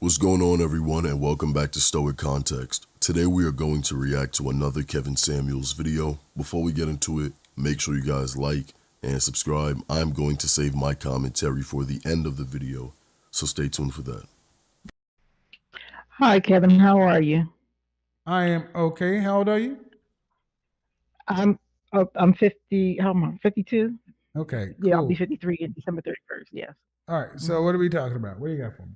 What's going on, everyone, and welcome back to Stoic Context. Today we are going to react to another Kevin Samuels video. Before we get into it, make sure you guys like and subscribe. I'm going to save my commentary for the end of the video, so stay tuned for that. Hi, Kevin. How are you? I am okay. How old are you? I'm 50. How am I? 52. Okay, Yeah, I'll be cool. 53 in December 31st. Yes. All right. So hmm what are we talking about? What do you got for me?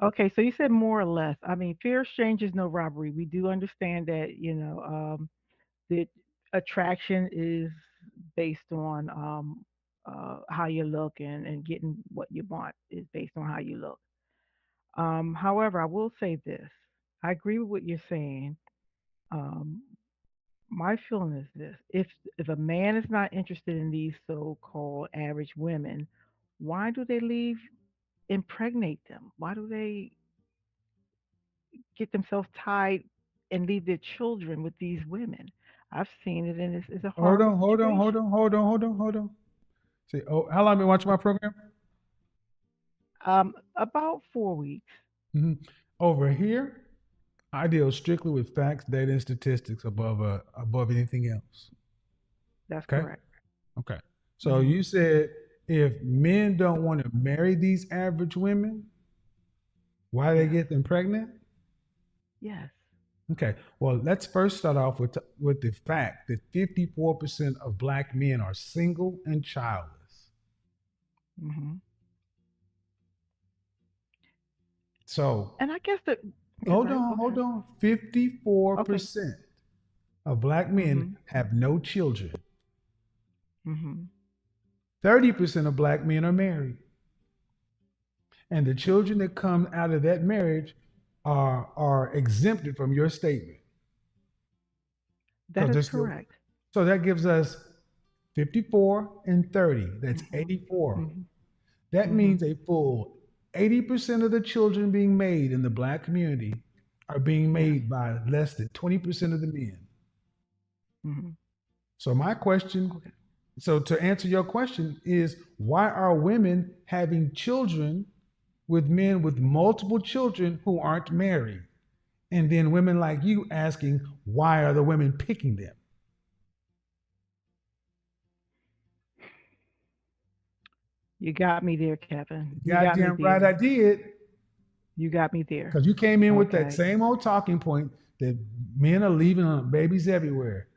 Okay, so you said more or less. I mean, fear exchange is no robbery. We do understand that, the attraction is based on how you look, and getting what you want is based on how you look. However, I will say this. I agree with what you're saying. Um, my feeling is this: if a man is not interested in these so-called average women, why do they leave, impregnate them? Why do they get themselves tied and leave their children with these women? I've seen it, and it's a Hold horrible on, hold on, hold situation. on, hold on, hold on, hold on. See, how long have you been watching my program? About 4 weeks. hmm Over here, I deal strictly with facts, data, and statistics above anything else. That's Okay. correct. Okay. So hmm you said if men don't want to marry these average women, why they Yes. get them pregnant? Yes. Okay. Well, let's first start off with the fact that 54% of black men are single and childless. hmm So And I guess that. Okay, hold right. on, hold Okay. on. Okay. 54% of black men hmm have no children. hmm 30% of black men are married. And the children that come out of that marriage are exempted from your statement. That Because is there's still correct. so that gives us 54 and 30. That's hmm 84. hmm That hmm means a full 80% of the children being made in the black community are being Yes. made by less than 20% of the men. hmm So my question, Okay. so to answer your question is why are women having children with men with multiple children who aren't married? And then women like you asking why are the women picking them? You got me there, Kevin. You got me Goddamn right there. I did. You got me there. Because you came in with that Okay. same old talking point that men are leaving babies everywhere.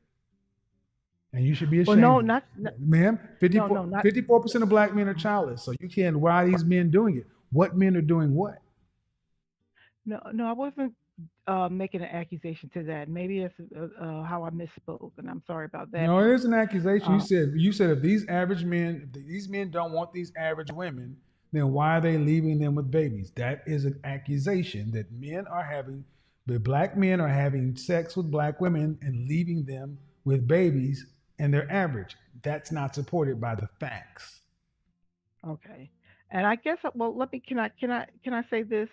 And you should be Well, no, ashamed of it. not, Ma'am, no, 54, no, not. 54% of black men are childless. So you can't, why are these men doing it? What men are doing what? No, no, I wasn't making an accusation to that. Maybe it's how I misspoke, and I'm sorry about that. No, it But is an accusation. uh, You said if these average men, if these men don't want these average women, then why are they leaving them with babies? That is an accusation that the black men are having sex with black women and leaving them with babies, and they're average. That's not supported by the facts. okay, and I guess well, let me. Can I say this?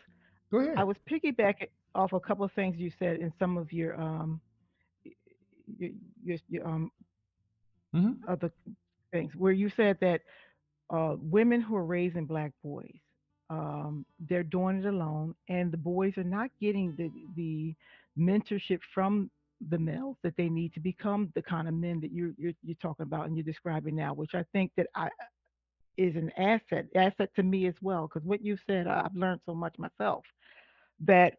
Go I ahead. was piggybacking off a couple of things you said in some of your your hmm other things, where you said that women who are raising black boys, they're doing it alone, and the boys are not getting the mentorship from the males that they need to become the kind of men that you're talking about and you're describing now, which I think that I is an asset to me as well. Because what you said, I've learned so much myself that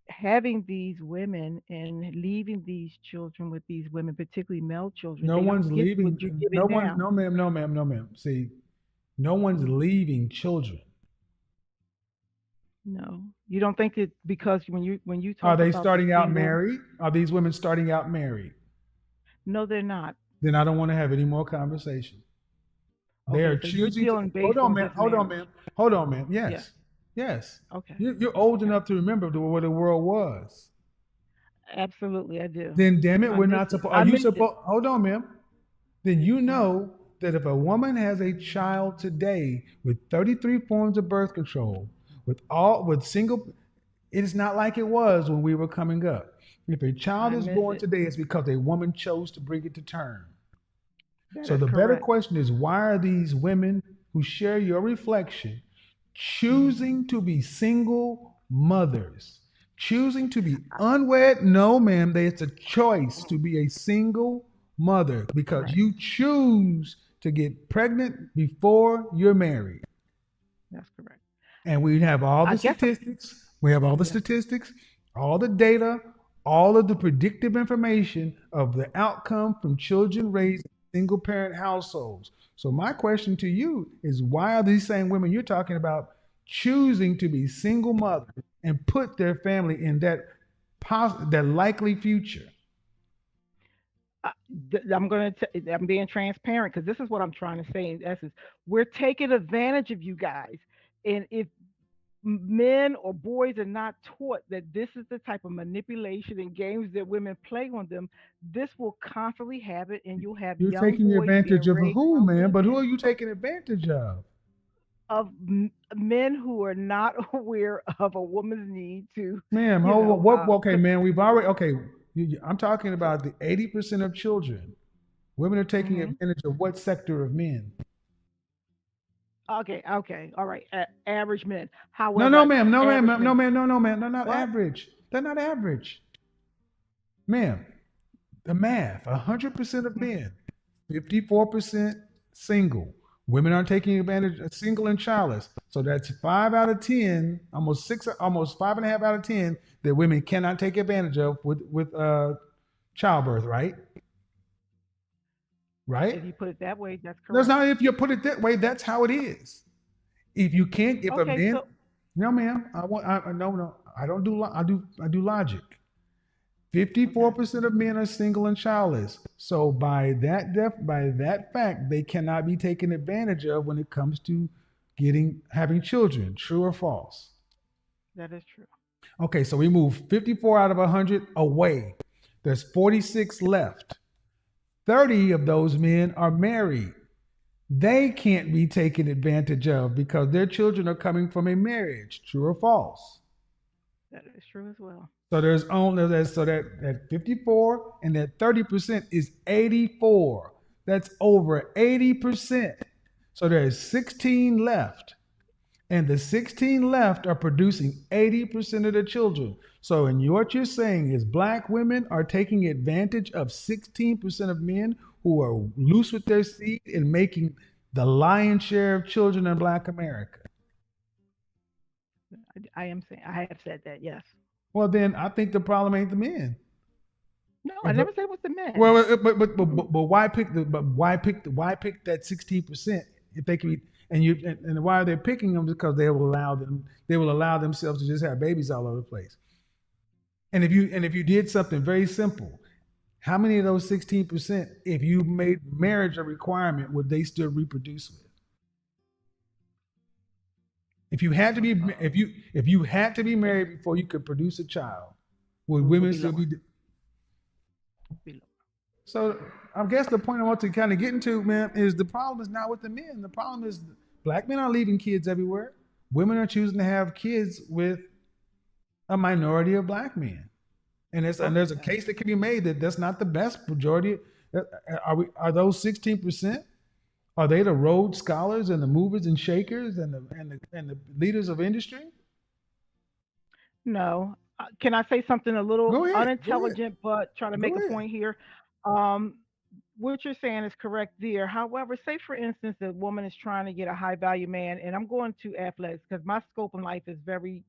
having these women and leaving these children with these women, particularly male children, No they don't one's get what leaving. you're No giving one. now. No, ma'am. No, ma'am. No, ma'am. See, no one's leaving children. No, you don't think that because when you Are talk they about the starting out single, married? Are these women starting out married? no, they're not. Then I don't want to have any more conversation. They Okay, are so you're choosing to dealing hold based on, on man. just Hold on, marriage. man. Hold on, man. Yeah. Yes, yes. Okay. You're old Okay. enough to remember what the world was. Absolutely, I do. Then, damn it, I we're missed not it. supposed. Are I you missed it. supposed? Hold on, ma'am. Then you Uh-huh. know that if a woman has a child today with 33 forms of birth control, with single, it is not like it was when we were coming up. If a child I is miss born it. today, it's because a woman chose to bring it to term. That So is the better correct. question is why are these women who share your reflection hmm choosing to be single mothers. Choosing to be unwed, no, ma'am. It's a choice to be a single mother because Correct. you choose to get pregnant before you're married. That's correct. And we have all I the guess. statistics. We have all the Yeah. statistics, all the data, all of the predictive information of the outcome from children raised in single parent households. So my question to you is why are these same women you're talking about choosing to be single mothers and put their family in that likely future? I, I'm being transparent because this is what I'm trying to say in essence. We're taking advantage of you guys, and if men or boys are not taught that this is the type of manipulation and games that women play on them, this will constantly happen, and you'll have You're young taking boys being advantage of raised who, around man? But who women are you taking advantage of? of men who are not aware of a woman's need to, Ma'am, you hold on. know, What? Okay, con- man. We've already. Okay, I'm talking about the 80% of children. Women are taking mhm. advantage of what sector of men? Okay, okay, all right. Average men. No, However, no, ma'am. No, ma'am. average No, men. ma'am. No, no, ma'am. They're not What? average. They're not average, ma'am. The math: 100% of Mhm. men, 54% single. Women are taking advantage of single and childless. So that's 5 out of 10, almost six, almost 5.5 out of 10 that women cannot take advantage of with childbirth. Right? Right? If you put it that way, that's That's correct. not if you put it that way. That's how it is. If you can't, if a Okay, man, so no, ma'am, no, no, I don't do, I do logic. 54 okay, percent of men are single and childless. So by that fact, they cannot be taken advantage of when it comes to having children. True or false? that is true. Okay, so we move 54 out of 100 away. There's 46 left. 30 of those men are married. They can't be taken advantage of because their children are coming from a marriage. True or false? That is true as well. So there's only that 54 and that 30% is 84. That's over 80%. So there's 16 left. And the 16 left are producing 80% of the children. So in what you're saying is black women are taking advantage of 16% of men who are loose with their seed and making the lion's share of children in black America. I am saying I have said that. Yes. Well, then I think the problem ain't the men. No, I If the, never said it was the men. Well, Mm-mm. but why pick that 16% if they can be and why are they picking them? Because they will allow themselves to just have babies all over the place. And if you did something very simple, how many of those 16%, if you made marriage a requirement, would they still reproduce with? If you had to be It married before you could produce a child, would would women be still lower. be? Be lower. So I guess the point I want to kind of get into, man, is the problem is not with the men. The problem is black men are leaving kids everywhere. Women are choosing to have kids with a minority of black men, and there's a Yeah. case that can be made that that's not the best majority. Are those 16%? Are they the Rhodes scholars and the movers and shakers and the leaders of industry? No. Can I say something a little Go ahead, go ahead, unintelligent, but try to make go a ahead. point here? Um, what you're saying is correct there. However, say for instance, the woman is trying to get a high value man, and I'm going to athletics because my scope in life is very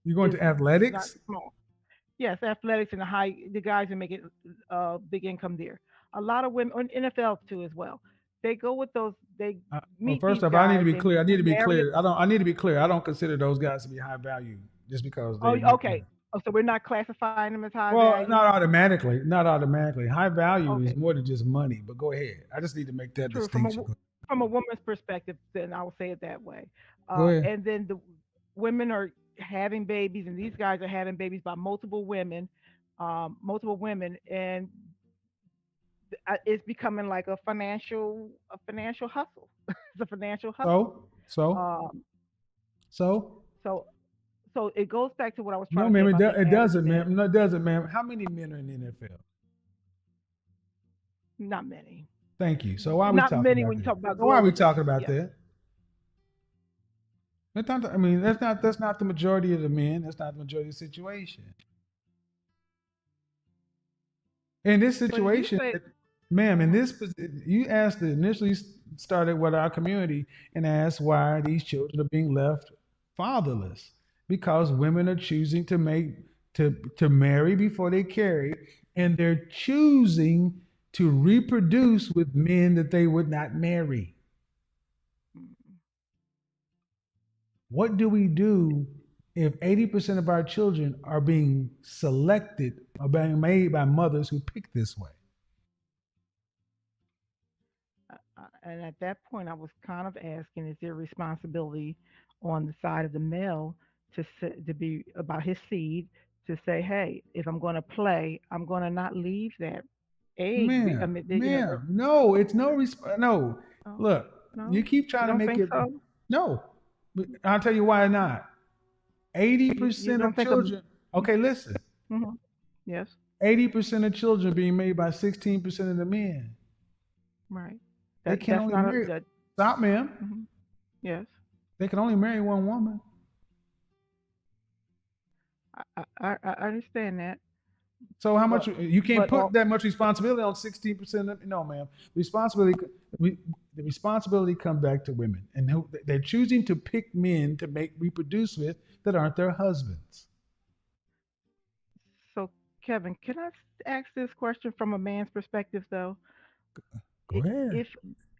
You're going is to it's not athletics. small. Yes, athletics and the guys are making big income there. A lot of women, on NFL too as well. They go with those. They Well, meet first these off, I need to guys be and clear. I need to be marry them. clear. I need to be clear. I don't consider those guys to be high value just because Oh, they make okay. money. Oh, so we're not classifying them as high Well, value. not automatically. Not automatically. High value is Okay, more than just money. But go ahead. I just need to make that true. distinction. From a woman's perspective, then I will say it that way. Go ahead. And then the women are having babies, and these guys are having babies by multiple women, and it's becoming like a financial hustle. It's a financial hustle. So, so, Um, so. so so it goes back to what I was No, trying to say ma'am. about the It average doesn't, man. ma'am. No, it doesn't, ma'am. How many men are in the NFL? Not many. Thank you. So why are we Not talking many about when you that? talk about So why are we globally. talking about Yes. that? I mean, that's not the majority of the men. That's not the majority of the situation. In this But if you situation, say, ma'am, uh you asked initially started with our community and asked why these children are being left fatherless because women are choosing to marry before they carry, and they're choosing to reproduce with men that they would not marry. What do we do if 80% of our children are being selected or being made by mothers who pick this way? and at that point, I was kind of asking, is there responsibility on the side of the male to be about his seed to say, hey, if I'm going to play, I'm going to not leave that egg. I Ma'am, mean, ma'am, no, it's no. no, Look, you no, keep you trying to don't make think it. so? No, I'll tell you why not. Eighty You percent don't of think of. children. Okay, listen. Hmm. Yes, 80% of children being made by 16% of the men. right. They can That's only not a marry. that. Stop, ma'am. Hmm. Yes, They can only marry one woman. I understand that, So how much but you can't but put all that much responsibility on 16% of no, ma'am. Responsibility the responsibility comes back to women, and they're choosing to pick men to make reproduce with that aren't their husbands. so Kevin, can I ask this question from a man's perspective though? Go ahead. If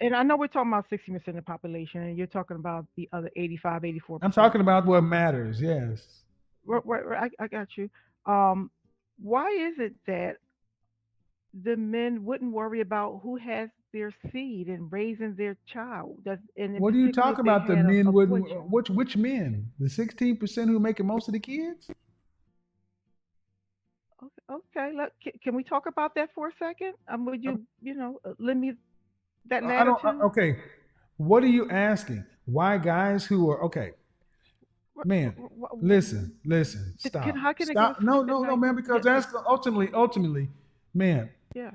and I know we're talking about 60% of the population, and you're talking about the other 85, I'm 84%. talking about what matters. Yes. Right, I got you. Um, why is it that the men wouldn't worry about who has their seed and raising their child? Does and in What do you particularly talk if they about? The had men a boy wouldn't. child? Which men? The 16% who making most of the kids? Okay, okay. Can we talk about that for a second? Would lend me that I don't. latitude? Okay. What are you asking? Why guys who are okay? Man, listen, listen, How stop, can I get a stop. No, specific no, no, night? man, because Yes, that's ultimately, man, yes,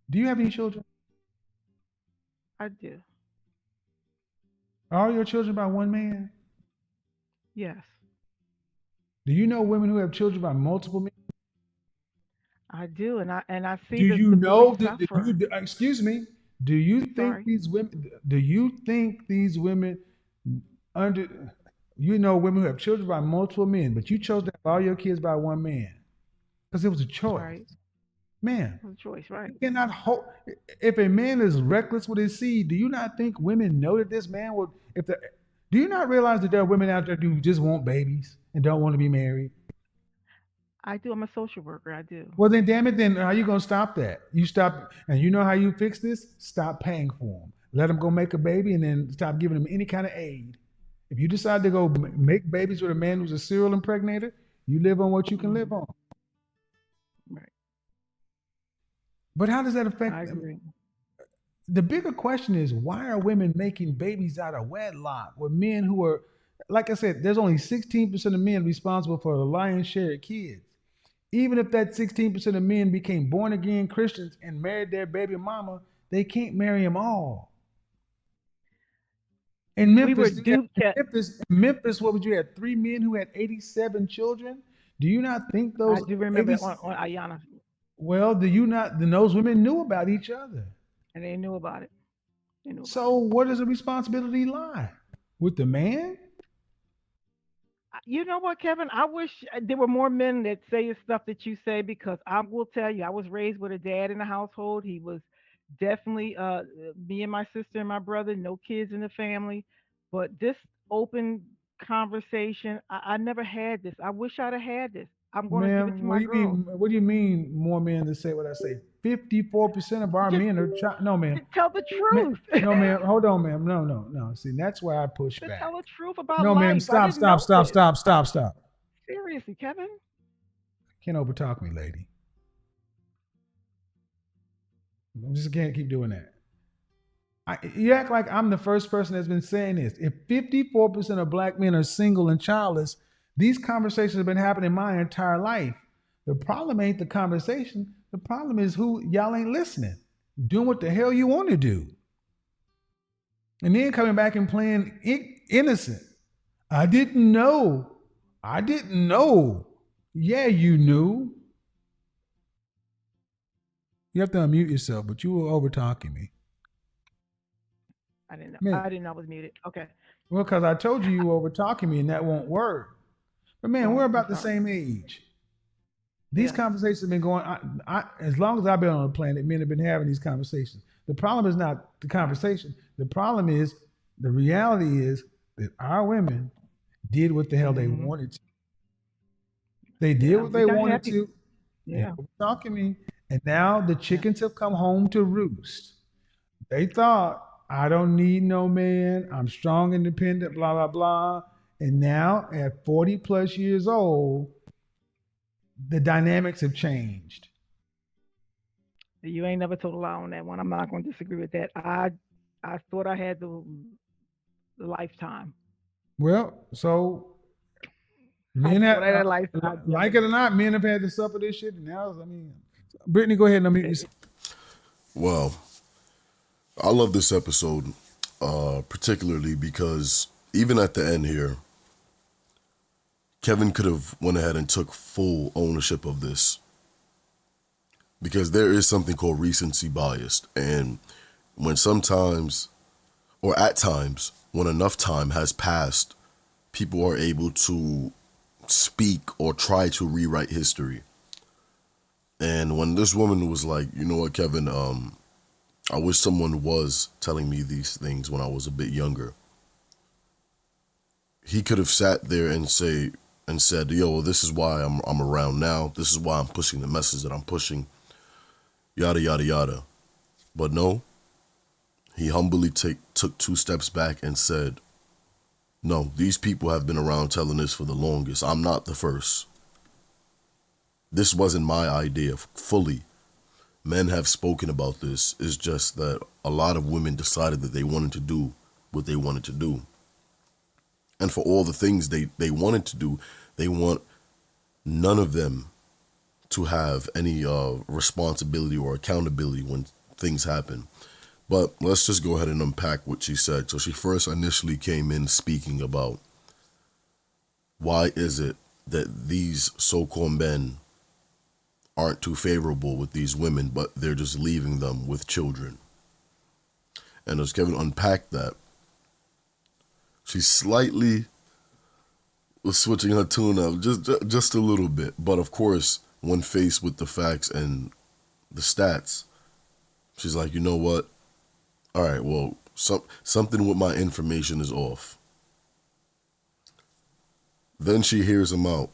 do you have any children? I do. Are all your children by one man? Yes, Do you know women who have children by multiple men? I do, and I see Do you the boys know that suffer. excuse me, do you think Sorry. these women under, women who have children by multiple men, but you chose to have all your kids by one man because it was a choice. Right. Man, No choice. you Right. cannot hold. If a man is reckless with his seed, do you not think women know that this man would? Do you not realize that there are women out there who just want babies and don't want to be married? I do. I'm a social worker. I do. Well, then, damn it, then how you gonna stop that? You stop, and you know how you fix this? Stop paying for them. Let them go make a baby, and then stop giving them any kind of aid. If you decide to go make babies with a man who's a serial impregnator, you live on what you can live Hmm. on. Right. But how does that I affect them? agree. The bigger question is why are women making babies out of wedlock with men who are, like I said, there's only 16% of men responsible for the lion's share of kids. Even if that 16% of men became born again Christians and married their baby mama, they can't marry them all. In We were Memphis, duped. what would you have? Three men who had 87 children? Do you not think I those do remember 80, on Ayana, well, do you not, then those women knew about each other. and they knew about it. They knew about So it. where does the responsibility lie? With the man? You know what, Kevin? I wish there were more men that say the stuff that you say because I will tell you, I was raised with a dad in the household. He was definitely me and my sister and my brother, no kids in the family. But this open conversation, I never had this. I wish I'd have had this. I'm going to give it to Man, what my do you girls. mean? What do you mean more men to say what I say? 54% of our Just men are no, ma'am. tell the truth. No, ma'am. Hold on, ma'am. No, no, no. See, that's why I push To back. tell the truth about No, ma'am. life. I Stop, didn't stop, know stop, this. stop, stop, stop. Seriously, Kevin. Can't overtalk me, lady. I just can't keep doing that. You act like I'm the first person that's been saying this. If 54% of black men are single and childless, these conversations have been happening my entire life. The problem ain't the conversation. The problem is who y'all ain't listening, doing what the hell you want to do, and then coming back and playing innocent. I didn't know. I didn't know. Yeah, you knew. You have to unmute yourself, but you were over talking me. I didn't know. Man, I didn't know I was muted. Okay. well, because I told you you were over talking me and that won't work. But man, we're Oh, I'm about the sorry. same age. These Yes. conversations have been going. As long as I've been on the planet, men have been having these conversations. The problem is not the conversation. The problem is the reality is that our women did what the hell they Hmm. wanted to. They did Yeah. what We they got wanted happy. to. They Yeah. were talking to me, and now the Yeah. chickens have come home to roost. They thought I don't need no man. I'm strong, independent, blah blah blah. And now at 40 plus years old, the dynamics have changed. You ain't never told a lie on that one. I'm not going to disagree with that. I thought I had the lifetime. Well, so I men have, thought I had a lifetime. I never like it or did. not, men have had to suffer this shit. And now, I mean, Brittany, go ahead and unmute yourself. It, Well, I love this episode, particularly because even at the end here, Kevin could have went ahead and took full ownership of this because there is something called recency bias, and when sometimes or at times when enough time has passed, people are able to speak or try to rewrite history. And when this woman was like, you know what, Kevin, I wish someone was telling me these things when I was a bit younger. He could have sat there and said, yo, well, this is why I'm around now. This is why I'm pushing the message that I'm pushing, yada yada yada. But no, he humbly took two steps back and said, no, these people have been around telling this for the longest. I'm not the first. This wasn't my idea fully. Men have spoken about this. It's just that a lot of women decided that they wanted to do what they wanted to do. And for all the things they wanted to do, they want none of them to have any responsibility or accountability when things happen. But let's just go ahead and unpack what she said. So she first initially came in speaking about why is it that these so-called men aren't too favorable with these women, but they're just leaving them with children. And as Kevin unpacked that, she slightly was switching her tune up just a little bit. But of course, when faced with the facts and the stats, she's like, you know what? All right, well, something with my information is off. Then she hears him out,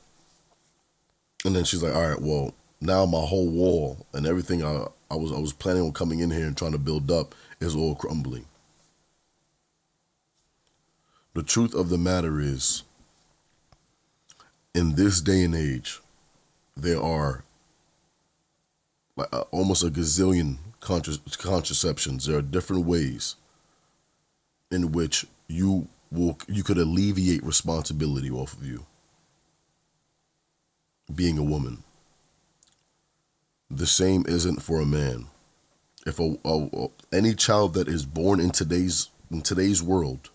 and then she's like, all right, well, now my whole wall and everything I was planning on coming in here and trying to build up is all crumbling. The truth of the matter is, in this day and age, there are like almost a gazillion contraceptions. There are different ways in which you could alleviate responsibility off of you being a woman. The same isn't for a man. If any child that is born in today's world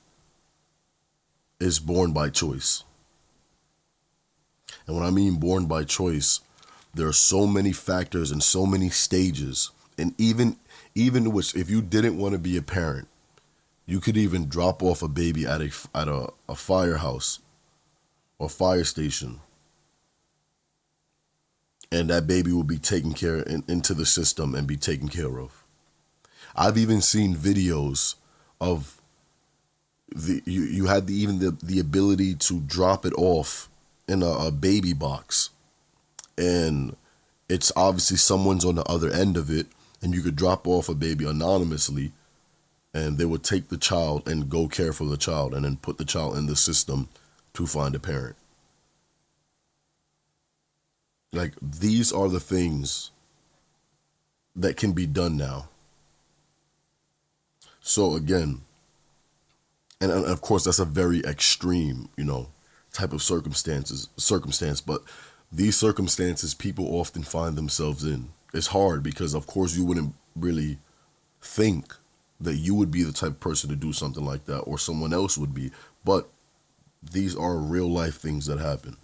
is born by choice. And when I mean born by choice, there are so many factors and so many stages. And even which, if you didn't want to be a parent, you could even drop off a baby at a firehouse or fire station, and that baby will be taken into the system and be taken care of. I've even seen videos of you had the ability to drop it off in a baby box, and it's obviously someone's on the other end of it, and you could drop off a baby anonymously, and they would take the child and go care for the child and then put the child in the system to find a parent. Like, these are the things that can be done now. So again, and of course that's a very extreme, type of circumstance, but these circumstances people often find themselves in. It's hard because of course you wouldn't really think that you would be the type of person to do something like that or someone else would be, but These are real life things that happen.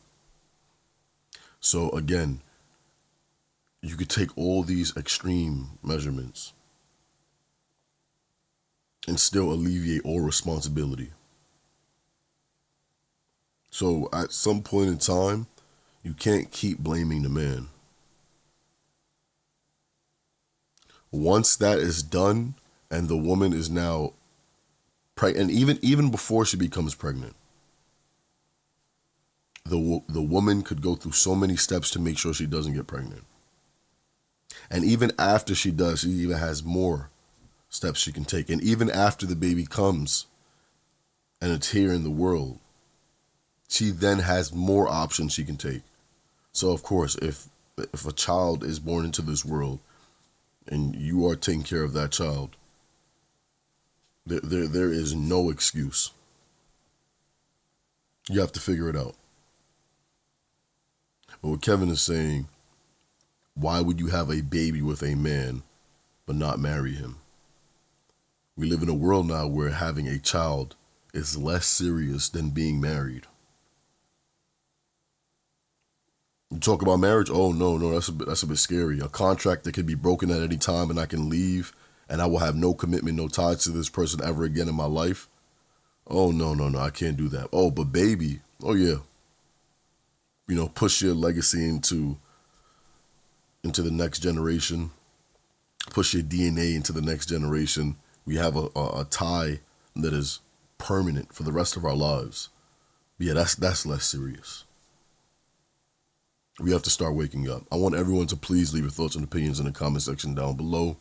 So again, you could take all these extreme measurements and still alleviate all responsibility. So at some point in time, you can't keep blaming the man. Once that is done and the woman is now pregnant, and even before she becomes pregnant, the woman could go through so many steps to make sure she doesn't get pregnant. And even after she does, she even has more steps she can take. And even after the baby comes and it's here in the world, she then has more options she can take. So of course, if a child is born into this world and you are taking care of that child, there is no excuse. You have to figure it out. But what Kevin is saying, why would you have a baby with a man but not marry him? We live in a world now where having a child is less serious than being married. You talk about marriage, oh no, that's a bit scary. A contract that could be broken at any time and I can leave and I will have no commitment, no ties to this person ever again in my life. Oh no, I can't do that. Oh, but baby, oh yeah. You know, push your legacy into the next generation. Push your DNA into the next generation. We have a tie that is permanent for the rest of our lives. Yeah, that's less serious. We have to start waking up. I want everyone to please leave your thoughts and opinions in the comment section down below.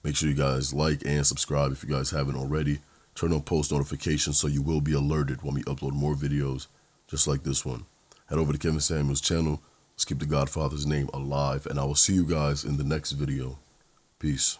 Make sure you guys like and subscribe if you guys haven't already. Turn on post notifications so you will be alerted when we upload more videos just like this one. Head over to Kevin Samuels' channel. Let's keep the Godfather's name alive, and I will see you guys in the next video. Peace.